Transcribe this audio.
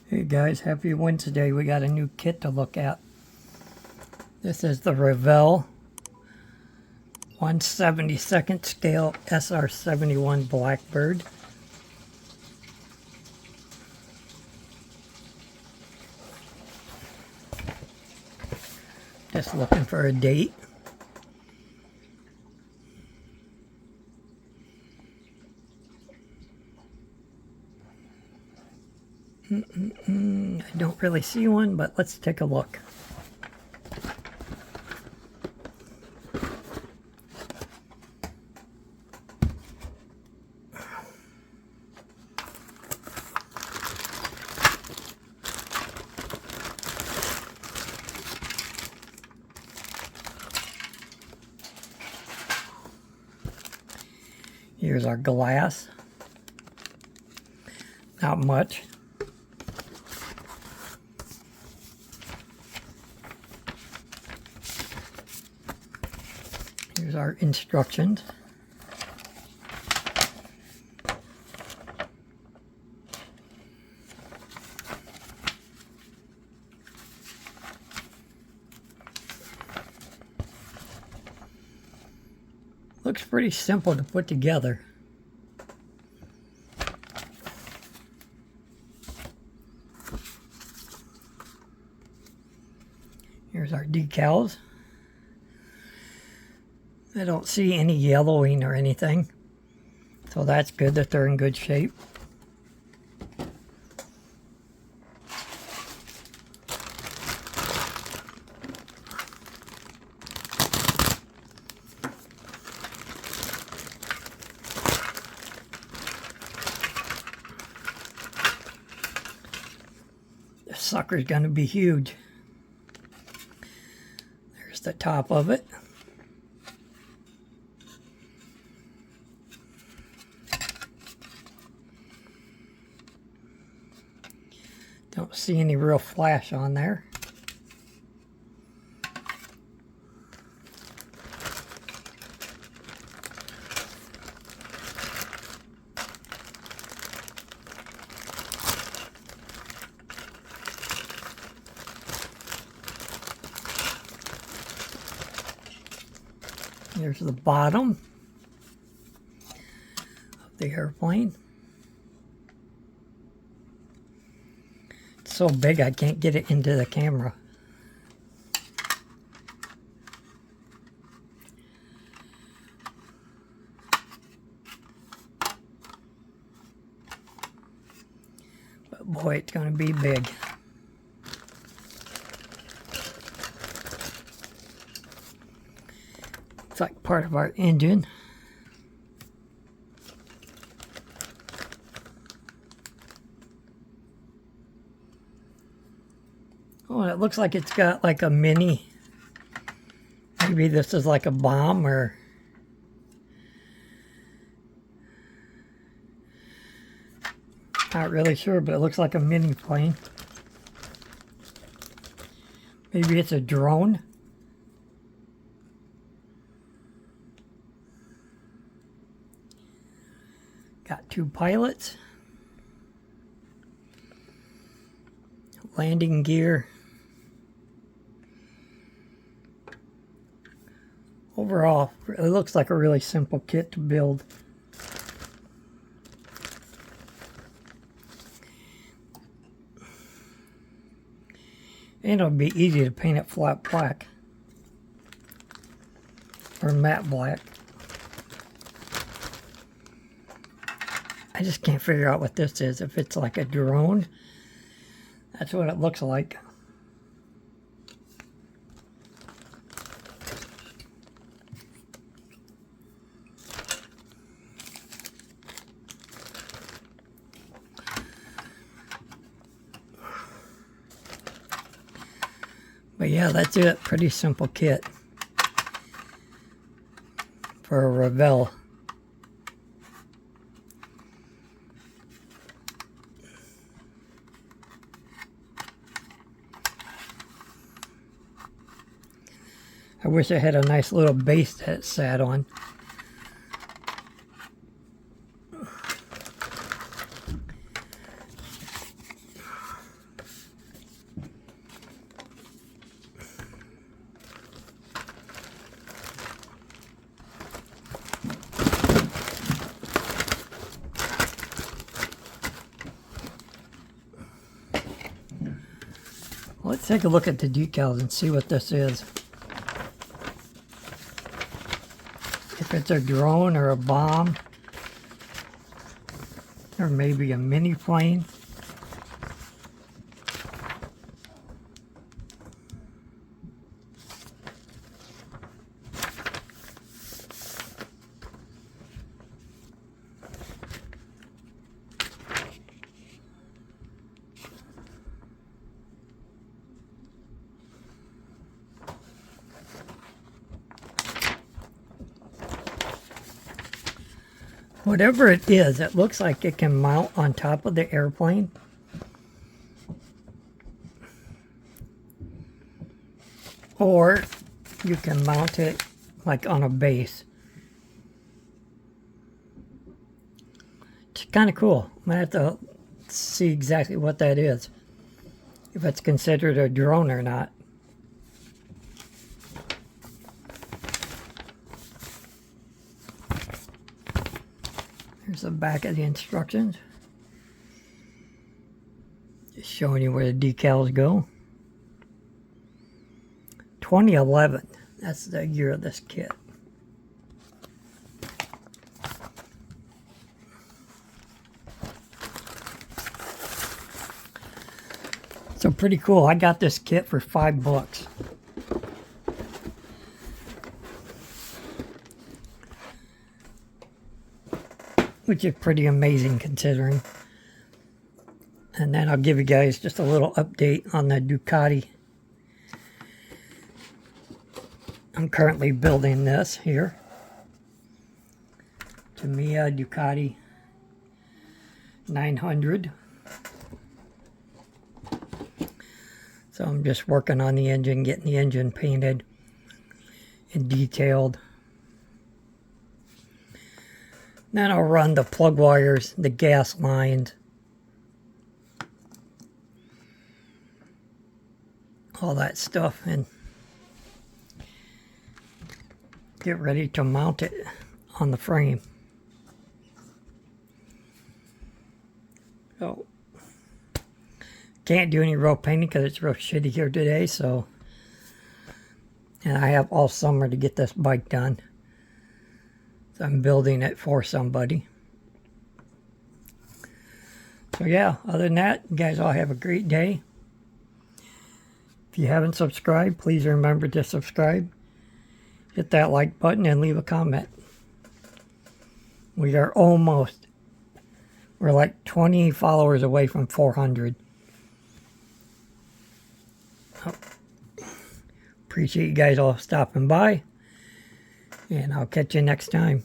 Hey guys, happy Wednesday. We got a new kit to look at. This is the Revell 1/72nd scale SR-71 Blackbird. Just looking for a date. I don't really see one, but let's take a look. Here's our glass. Not much. Here's our instructions. Looks pretty simple to put together. Here's our decals. I don't see any yellowing or anything, so that's good that they're in good shape. This sucker's gonna be huge. There's the top of it. Don't see any real flash on there. Here's the bottom of the airplane. It's so big I can't get it into the camera. But boy, it's going to be big. It's like part of our engine. Oh, and it looks like it's got like a mini. Maybe this is like a bomb or. Not really sure, but it looks like a mini plane. Maybe it's a drone. Got two pilots. Landing gear. Overall, it looks like a really simple kit to build. And it'll be easy to paint it flat black. Or matte black. I just can't figure out what this is. If it's like a drone, that's what it looks like. But yeah, that's it. Pretty simple kit for a Revell. I wish I had a nice little base that it sat on. Let's take a look at the decals and see what this is. If it's a drone or a bomb, or maybe a mini plane. Whatever it is, it looks like it can mount on top of the airplane. Or you can mount it like on a base. It's kind of cool. I'm going to have to see exactly what that is. If it's considered a drone or not. Here's the back of the instructions. Just showing you where the decals go. 2011. That's the year of this kit. So pretty cool. I got this kit for $5. Which is pretty amazing considering. And then I'll give you guys just a little update on the Ducati. I'm currently building this here. Tamiya Ducati 900. So I'm just working on the engine, getting the engine painted and detailed. Then I'll run the plug wires, the gas lines, all that stuff, and get ready to mount it on the frame. So, can't do any real painting because it's real shitty here today, so, and I have all summer to get this bike done. So I'm building it for somebody. So yeah, other than that, you guys all have a great day. If you haven't subscribed, please remember to subscribe. Hit that like button and leave a comment. We are almost, we're like 20 followers away from 400. Appreciate you guys all stopping by. And I'll catch you next time.